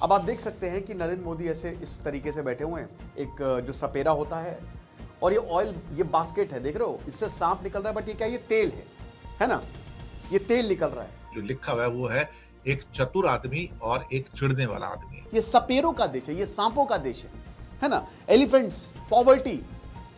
अब आप देख सकते हैं कि नरेंद्र मोदी ऐसे इस तरीके से बैठे हुए हैं, एक जो सपेरा होता है और ये ऑयल, ये बास्केट है, देख रहे हो, इससे सांप निकल रहा है, बट ये क्या, ये तेल है ना, ये तेल निकल रहा है। जो लिखा हुआ है वो है एक चतुर आदमी और एक चिढ़ने वाला आदमी। ये सपेरों का देश है, ये सांपों का देश है ना, एलिफेंट्स, पॉवर्टी,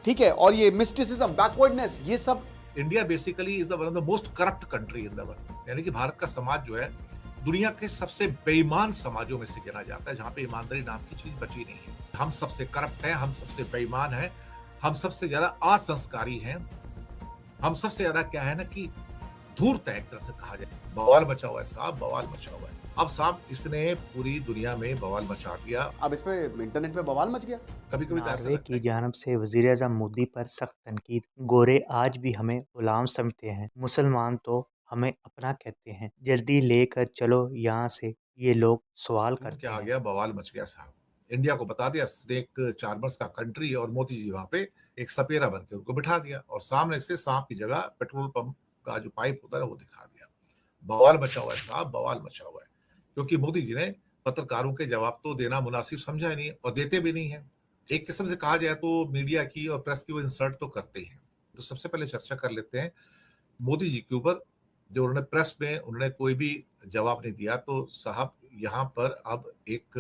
ठीक है, और ये मिस्टिसिज्म, बैकवर्डनेस, ये सब। India basically is one of the most corrupt country in the world, यानी कि भारत का समाज जो है दुनिया के सबसे बेईमान समाजों में से गिना जाता है, जहां पे ईमानदारी नाम की चीज बची नहीं है। हम सबसे करप्ट हैं, हम सबसे बेईमान हैं, हम सबसे ज्यादा असंस्कारी हैं, हम सबसे ज्यादा क्या है ना कि धूर्त है, एक तरह से कहा जाए। बवाल मचा हुआ है साहब, बवाल मचा हुआ है। अब साहब इसने पूरी दुनिया में बवाल मचा दिया। अब इस पे इंटरनेट पे बवाल मच गया। कभी कभी तो ऐसा नॉर्वे लगता की है जानिब से वज़ीर-ए-आज़म मोदी पर सख्त तनकीद। गोरे आज भी हमें गुलाम समझते हैं, मुसलमान तो हमें अपना कहते हैं, जल्दी लेकर चलो यहाँ से, ये लोग सवाल कि करते क्या आ हैं। गया, बवाल मच गया साहब। इंडिया को बता दिया स्नेक चार्मर्स का कंट्री, और मोदी जी वहां पे एक सपेरा बन के उनको बिठा दिया और सामने से सांप की जगह पेट्रोल पंप का जो पाइप होता है वो दिखा दिया। बवाल मचा हुआ है साहब, बवाल मचा हुआ है, क्योंकि मोदी जी ने पत्रकारों के जवाब तो देना मुनासिब समझा ही नहीं और देते भी नहीं है। एक किस्म से कहा जाए तो मीडिया की और प्रेस की वो इंसल्ट तो करते ही हैं। तो सबसे पहले चर्चा कर लेते हैं मोदी जी के ऊपर। जो उन्होंने प्रेस में उन्होंने कोई भी जवाब नहीं दिया, तो साहब यहाँ पर अब एक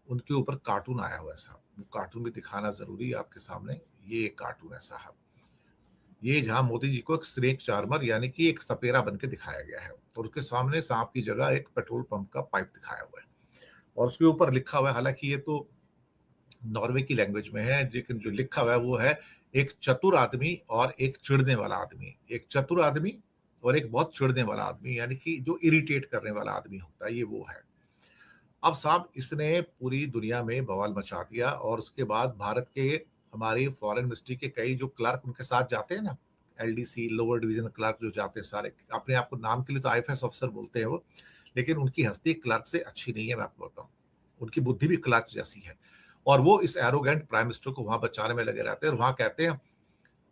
उनके ऊपर कार्टून आया हुआ है साहब। वो कार्टून भी दिखाना जरूरी है आपके सामने। ये एक कार्टून है साहब, ये जहां मोदी जी को एक स्नेक चार्मर यानी कि एक सपेरा बन के दिखाया गया है और उसके सामने सांप की जगह एक पेट्रोल पंप का पाइप दिखाया हुआ है और उसके ऊपर लिखा हुआ है, हालांकि ये तो नॉर्वे की लैंग्वेज में है, लेकिन जो लिखा हुआ है वो है एक चतुर आदमी और एक चिढ़ने वाला आदमी। एक चतुर आदमी और एक बहुत चिढ़ने वाला आदमी, यानी कि जो इरिटेट करने वाला आदमी होता है, ये वो है। अब साहब इसने पूरी दुनिया में बवाल मचा दिया और उसके बाद भारत के हमारी फॉरेन मिनिस्ट्री के कई जो क्लर्क उनके साथ जाते हैं ना, एलडीसी लोअर डिवीजन क्लर्क जो जाते हैं सारे, अपने आप को नाम के लिए तो आईएफएस ऑफिसर बोलते हैं वो, लेकिन उनकी हस्ती क्लर्क से अच्छी नहीं है, मैं आपको बताऊं। उनकी बुद्धि भी क्लर्क जैसी है और वो इस एरोगेंट प्राइम मिनिस्टर को वहां बचाने में लगे रहते हैं और वहां कहते हैं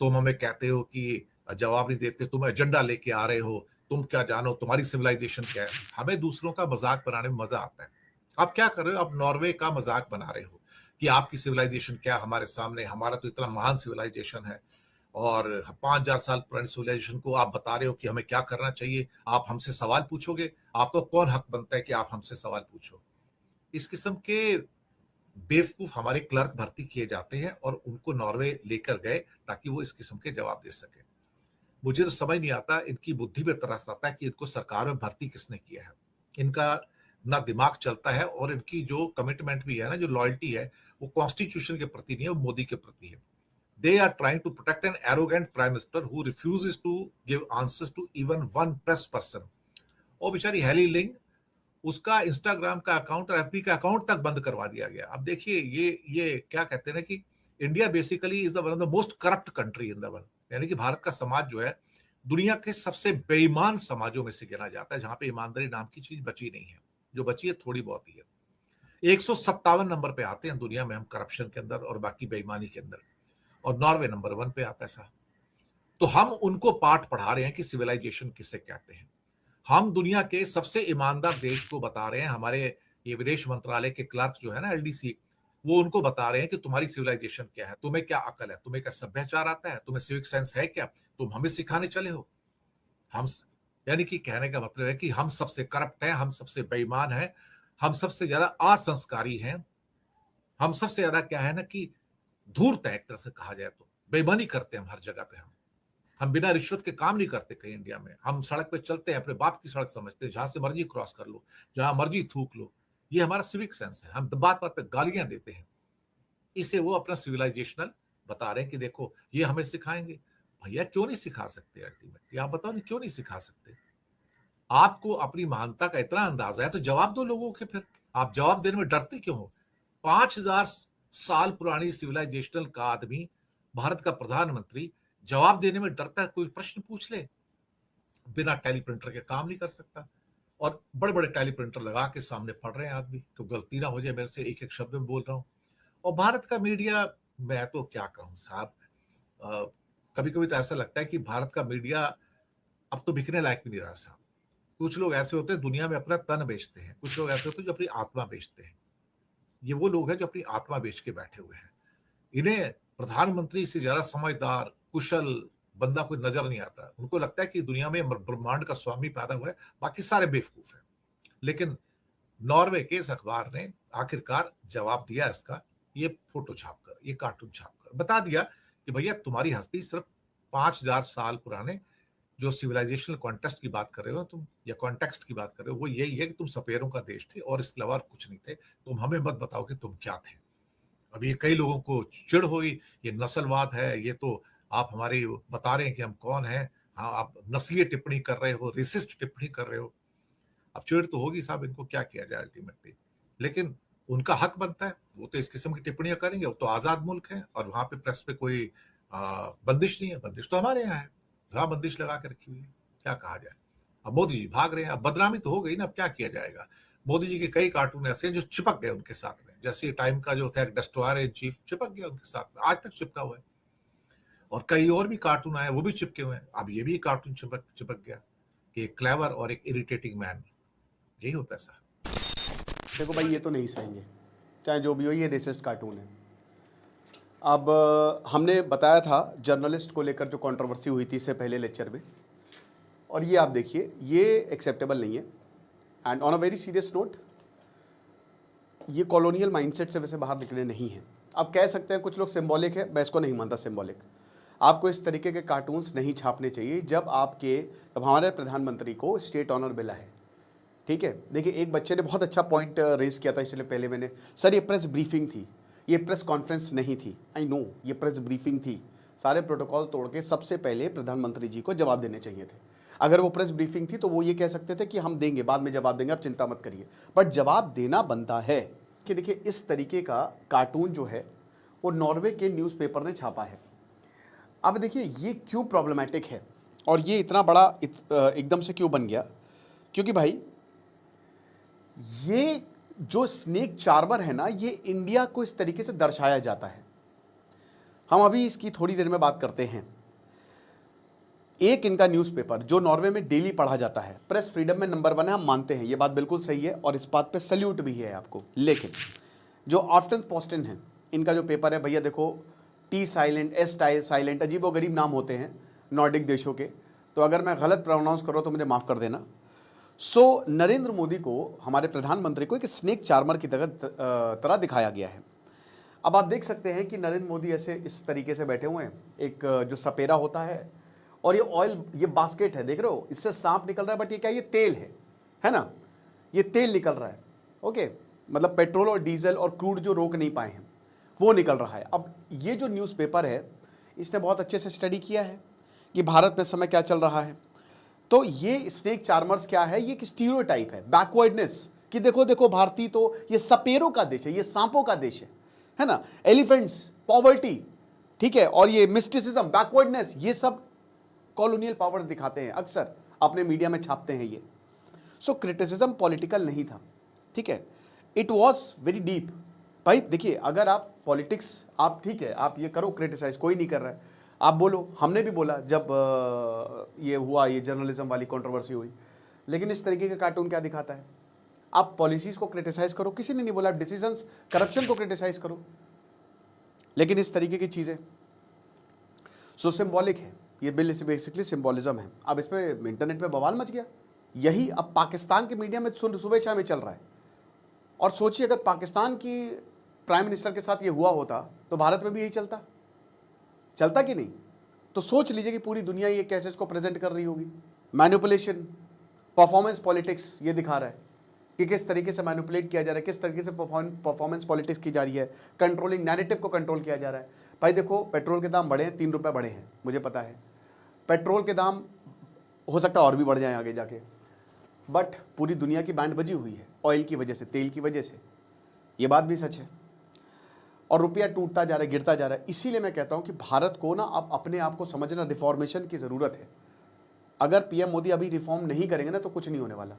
तुम हमें कहते हो कि जवाब नहीं देते, तुम एजेंडा लेके आ रहे हो, तुम क्या जानो, तुम्हारी सिविलाइजेशन क्या है। हमें दूसरों का मजाक बनाने में मजा आता है। आप क्या कर रहे हो, आप नॉर्वे का मजाक बना रहे हो कि आपकी सिविलाइजेशन क्या हमारे सामने, हमारा तो इतना महान सिविलाइजेशन है और 5,000 साल पुरानी सिविलाइजेशन को आप बता रहे हो कि हमें क्या करना चाहिए। आप हमसे सवाल पूछोगे, आपको कौन हक बनता है कि आप हमसे सवाल पूछो। इस किस्म के बेवकूफ हमारे क्लर्क भर्ती किए जाते हैं और उनको नॉर्वे लेकर गए ताकि वो इस किस्म के जवाब दे सके। मुझे तो समझ नहीं आता, इनकी बुद्धि पे तरस आता है कि इनको सरकार में भर्ती किसने किया है। इनका ना दिमाग चलता है और इनकी जो कमिटमेंट भी है ना, जो लॉयल्टी है, वो कॉन्स्टिट्यूशन के प्रति नहीं है, वो मोदी के प्रति है। They are trying to protect an arrogant prime minister who refuses to give answers to even one press person. वो बेचारी हेली लिंग, उसका इंस्टाग्राम का अकाउंट और एफबी का अकाउंट तक बंद करवा दिया गया। अब देखिए ये क्या कहते हैं ना कि India basically is the one of the most corrupt country in the world, यानी कि भारत का समाज जो है दुनिया के सबसे बेईमान समाजों में से गिना जाता है, जहां पे ईमानदारी नाम की चीज बची नहीं है। जो बची है थोड़ी बहुत ही है। 157 नंबर पे आते हैं दुनिया में हम करप्शन के अंदर और बाकी बेईमानी के अंदर, और नॉर्वे नंबर 1 पे आता है साहब। तो हम उनको पाठ पढ़ा रहे हैं कि सिविलाइजेशन किसे कहते हैं। हम दुनिया के सबसे ईमानदार देश को बता रहे हैं, हमारे ये विदेश मंत्रालय के क्लर्क जो है ना, एलडीसी, वो उनको बता रहे हैं कि तुम्हारी सिविलाइजेशन क्या है, तुम्हें क्या अकल है, तुम्हें क्या सभ्याचार आता है, तुम्हें सिविक सेंस है क्या, तुम हमें सिखाने चले हो। हम यानी कि कहने का मतलब है कि हम सबसे करप्ट हैं, हम सबसे बेईमान हैं, हम सबसे ज्यादा असंस्कारी हैं, हम सबसे ज्यादा क्या है ना कि धूर्त है, एक तरह से कहा जाए तो बेईमानी करते हैं हम हर जगह पे। हम बिना रिश्वत के काम नहीं करते कहीं इंडिया में। हम सड़क पे चलते हैं, अपने बाप की सड़क समझते हैं, जहां से मर्जी क्रॉस कर लो, जहां मर्जी थूक लो। ये हमारा सिविक सेंस है। हम बात बात पे गालियां देते हैं, इसे वो अपना सिविलाइजेशनल बता रहे हैं कि देखो ये हमें सिखाएंगे। भैया क्यों नहीं सिखा सकते, अल्टीमेटली आप बताओ नहीं, क्यों नहीं सिखा सकते। आपको अपनी महानता का इतना अंदाजा है तो जवाब दो लोगों के। फिर आप जवाब देने में डरते क्यों हो। 5,000 साल पुरानी सिविलाइजेशनल का आदमी, भारत का प्रधानमंत्री, जवाब देने में डरता है। कोई प्रश्न पूछ ले, बिना टेलीप्रिंटर के काम नहीं कर सकता और बड़े बड़े टेलीप्रिंटर लगा के सामने पढ़ रहे हैं आदमी, तो गलती ना हो जाए मेरे से, एक एक शब्द में बोल रहा हूं। और भारत का मीडिया, मैं तो क्या कहूं साहब, कभी कभी तो ऐसा लगता है कि भारत का मीडिया अब तो बिकने लायक भी नहीं रहा साहब। कुछ लोग ऐसे होते हैं दुनिया में अपना तन बेचते हैं, कुछ लोग ऐसे होते हैं जो अपनी आत्मा बेचते हैं। ये वो लोग हैं जो अपनी आत्मा बेच के बैठे हुए हैं। इन्हें प्रधानमंत्री से ज्यादा समझदार, कुशल बंदा कोई नजर नहीं आता। उनको लगता है कि दुनिया में ब्रह्मांड का स्वामी पैदा हुआ है, बाकी सारे बेवकूफ हैं। लेकिन नॉर्वे के इस अखबार ने आखिरकार जवाब दिया इसका, ये फोटो छापकर, ये कार्टून छापकर बता दिया कि भैया तुम्हारी हस्ती सिर्फ 5000 साल पुराने जो सिविलाइजेशनल कॉन्टेक्स्ट की बात कर रहे हो तुम, या कॉन्टेक्स्ट की बात कर रहे हो, वो यही है कि तुम सपेरों का देश थे और इसके अलावा कुछ नहीं थे। तुम हमें मत बताओ कि तुम क्या थे। अब ये कई लोगों को चिढ़ हुई, ये नस्लवाद है, ये तो आप हमारी बता रहे हैं कि हम कौन हैं। हाँ, आप नस्लीय टिप्पणी कर रहे हो, रेसिस्ट टिप्पणी कर रहे हो। अब चिढ़ तो होगी साहब, इनको क्या किया जाए अल्टीमेटली। लेकिन उनका हक बनता है, वो तो इस किस्म की टिप्पणियां करेंगे, वो तो आजाद मुल्क है और वहां पे प्रेस पे कोई बंदिश नहीं है। बंदिश तो हमारे यहाँ है, जहां बंदिश लगा के रखी हुई है, क्या कहा जाए। अब मोदी जी भाग रहे हैं, अब बदनामी तो हो गई ना, अब क्या किया जाएगा। मोदी जी के कई कार्टून ऐसे हैं जो चिपक गए उनके साथ में, जैसे टाइम का जो था डिस्ट्रॉयर इन चीफ चिपक गया उनके साथ में, आज तक चिपका हुआ है। और कई और भी कार्टून आए, वो भी चिपके हुए हैं। अब ये भी कार्टून चिपक गया कि एक क्लेवर और एक इरिटेटिंग मैन, यही होता है साहब। देखो भाई, ये तो नहीं सहेंगे, चाहे जो भी हो, ये रेसिस्ट कार्टून है। अब हमने बताया था जर्नलिस्ट को लेकर जो कंट्रोवर्सी हुई थी इससे पहले लेक्चर में, और ये आप देखिए, ये एक्सेप्टेबल नहीं है। And on a very serious note, ये कॉलोनियल माइंडसेट से वैसे बाहर निकले नहीं हैं। अब कह सकते हैं कुछ लोग सिंबॉलिक है, मैं इसको नहीं मानता सिंबॉलिक। आपको इस तरीके के कार्टून्स नहीं छापने चाहिए जब हमारे प्रधानमंत्री को स्टेट ऑनर मिला है। ठीक है, देखिए एक बच्चे ने बहुत अच्छा पॉइंट रेज किया था, इसलिए पहले मैंने, सर ये प्रेस ब्रीफिंग थी, ये प्रेस कॉन्फ्रेंस नहीं थी। आई नो ये प्रेस ब्रीफिंग थी, सारे प्रोटोकॉल तोड़ के सबसे पहले प्रधानमंत्री जी को जवाब देने चाहिए थे। अगर वो प्रेस ब्रीफिंग थी तो वो ये कह सकते थे कि हम देंगे, बाद में जवाब देंगे, आप चिंता मत करिए। बट जवाब देना बनता है कि देखिए इस तरीके का कार्टून जो है वो नॉर्वे के न्यूज़पेपर ने छापा है। अब देखिए ये क्यों प्रॉब्लमैटिक है और ये इतना बड़ा एकदम से क्यों बन गया, क्योंकि भाई ये जो स्नेक चार्मर है ना, ये इंडिया को इस तरीके से दर्शाया जाता है। हम अभी इसकी थोड़ी देर में बात करते हैं। एक इनका न्यूज़पेपर जो नॉर्वे में डेली पढ़ा जाता है, प्रेस फ्रीडम में नंबर 1 है, हम मानते हैं, ये बात बिल्कुल सही है और इस बात पे सल्यूट भी है आपको। लेकिन जो आफ्टनपोस्टन है, इनका जो पेपर है, भैया देखो, टी साइलेंट, एस साइलेंट, अजीबोगरीब नाम होते हैं नॉर्डिक देशों के, तो अगर मैं गलत प्रोनाउंस करूँ तो मुझे माफ़ कर देना। सो नरेंद्र मोदी को, हमारे प्रधानमंत्री को, एक स्नेक चार्मर की तरह दिखाया गया है। अब आप देख सकते हैं कि नरेंद्र मोदी ऐसे इस तरीके से बैठे हुए हैं, एक जो सपेरा होता है, और ये ऑयल, ये बास्केट है, देख रहे हो, इससे सांप निकल रहा है, बट ये क्या, ये तेल है ना, ये तेल निकल रहा है। ओके, मतलब पेट्रोल और डीजल और क्रूड जो रोक नहीं पाए हैं वो निकल रहा है। अब ये जो न्यूज़पेपर है, इसने बहुत अच्छे से स्टडी किया है कि भारत में समय क्या चल रहा है। तो ये स्नेक चार्मर्स क्या है, ये एक स्टीरियोटाइप है, बैकवर्डनेस, कि देखो देखो भारतीय तो ये सपेरों का देश है, ये सांपों का देश है ना, एलिफेंट्स, पॉवर्टी, ठीक है, और ये मिस्टिसिज्म, बैकवर्डनेस, ये सब कॉलोनियल पावर्स दिखाते हैं, अक्सर अपने मीडिया में छापते हैं ये। सो क्रिटिसिज्म पॉलिटिकल नहीं था, ठीक है, इट वॉज वेरी डीप। भाई देखिए, अगर आप पॉलिटिक्स, आप ठीक है, आप ये करो क्रिटिसाइज, कोई नहीं कर रहा है, आप बोलो, हमने भी बोला जब ये हुआ, ये जर्नलिज्म वाली कंट्रोवर्सी हुई। लेकिन इस तरीके का कार्टून क्या दिखाता है, आप पॉलिसीज को क्रिटिसाइज करो, किसी ने नहीं बोला, डिसीजंस, करप्शन को क्रिटिसाइज करो, लेकिन इस तरीके की चीज़ें। सो सिंबॉलिक है ये बिल, बेसिकली सिंबॉलिज्म है। अब इस पर इंटरनेट पे बवाल मच गया, यही अब पाकिस्तान के मीडिया में सुबह शाम में चल रहा है। और सोचिए अगर पाकिस्तान की प्राइम मिनिस्टर के साथ ये हुआ होता तो भारत में भी यही चलता कि नहीं। तो सोच लीजिए कि पूरी दुनिया ये कैसे इसको प्रेजेंट कर रही होगी। मैनिपुलेशन, परफॉर्मेंस पॉलिटिक्स ये दिखा रहा है कि किस तरीके से मैनिपुलेट किया जा रहा है, किस तरीके से परफॉर्मेंस पॉलिटिक्स की जा रही है, कंट्रोलिंग नैरेटिव को कंट्रोल किया जा रहा है। भाई देखो, पेट्रोल के दाम बढ़े हैं, 3 रुपये बढ़े हैं, मुझे पता है, पेट्रोल के दाम हो सकता है और भी बढ़ जाएं आगे जाके, बट पूरी दुनिया की बैंड बजी हुई है ऑयल की वजह से, तेल की वजह से, ये बात भी सच है। और रुपया टूटता जा रहा है, गिरता जा रहा है। इसीलिए मैं कहता हूं कि भारत को ना अब अपने आप को समझना, रिफॉर्मेशन की ज़रूरत है। अगर पीएम मोदी अभी रिफॉर्म नहीं करेंगे ना तो कुछ नहीं होने वाला,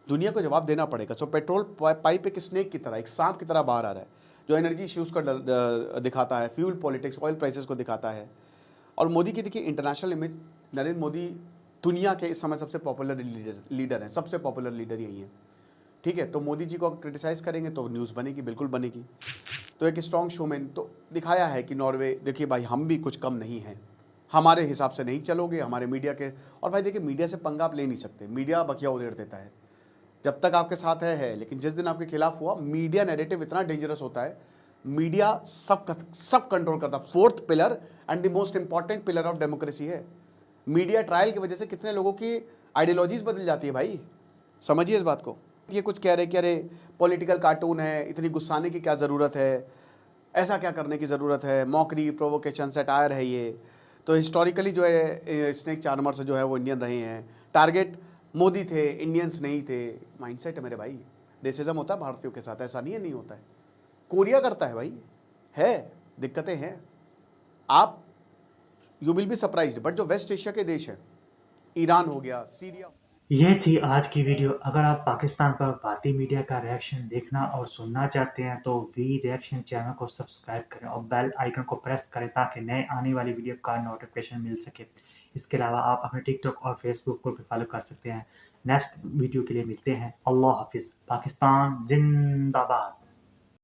दुनिया को जवाब देना पड़ेगा। सो पेट्रोल पाइप एक स्नेक की तरह, एक सांप की तरह बाहर आ रहा है, जो एनर्जी इश्यूज़ को दिखाता है, फ्यूल पॉलिटिक्स, ऑयल प्राइसेस को दिखाता है। और मोदी की देखिए इंटरनेशनल इमेज, नरेंद्र मोदी दुनिया के इस समय सबसे पॉपुलर लीडर हैं, सबसे पॉपुलर लीडर यही है। ठीक है, तो मोदी जी को क्रिटिसाइज करेंगे तो न्यूज़ बनेगी, बिल्कुल बनेगी। तो एक स्ट्रॉन्ग शोमैन, तो दिखाया है कि नॉर्वे, देखिए भाई हम भी कुछ कम नहीं हैं, हमारे हिसाब से नहीं चलोगे, हमारे मीडिया के। और भाई देखिए, मीडिया से पंगा आप ले नहीं सकते, मीडिया बखिया उधेड़ देता है, जब तक आपके साथ है। लेकिन जिस दिन आपके खिलाफ हुआ, मीडिया नैरेटिव इतना डेंजरस होता है, मीडिया सब कंट्रोल करता। Fourth pillar and the most important pillar of democracy है मीडिया। ट्रायल की वजह से कितने लोगों की आइडियोलॉजीज बदल जाती है भाई, समझिए इस बात को। ये कुछ कह रहे कि अरे पॉलिटिकल कार्टून है, इतनी गुस्साने की क्या ज़रूरत है, ऐसा क्या करने की ज़रूरत है, मॉकरी, प्रोवोकेशन, सटायर है ये। तो हिस्टोरिकली जो है स्नेक चार्मर्स जो है वो इंडियन रहे हैं, टारगेट मोदी थे, इंडियंस नहीं थे। माइंडसेट है मेरे भाई, रेसिज्म होता है भारतीयों के साथ, ऐसा नहीं है नहीं होता है, कोरिया करता है भाई, है दिक्कतें हैं। आप you will be surprised, but जो वेस्ट एशिया के देश हैं, ईरान हो गया, सीरिया। ये थी आज की वीडियो। अगर आप पाकिस्तान पर भारतीय मीडिया का रिएक्शन देखना और सुनना चाहते हैं तो वी रिएक्शन चैनल को सब्सक्राइब करें और बेल आइकन को प्रेस करें ताकि नए आने वाली वीडियो का नोटिफिकेशन मिल सके। इसके अलावा आप अपने टिकटॉक और फेसबुक को भी फॉलो कर सकते हैं। नेक्स्ट वीडियो के लिए मिलते हैं। अल्लाह हाफिज़। पाकिस्तान जिंदाबाद।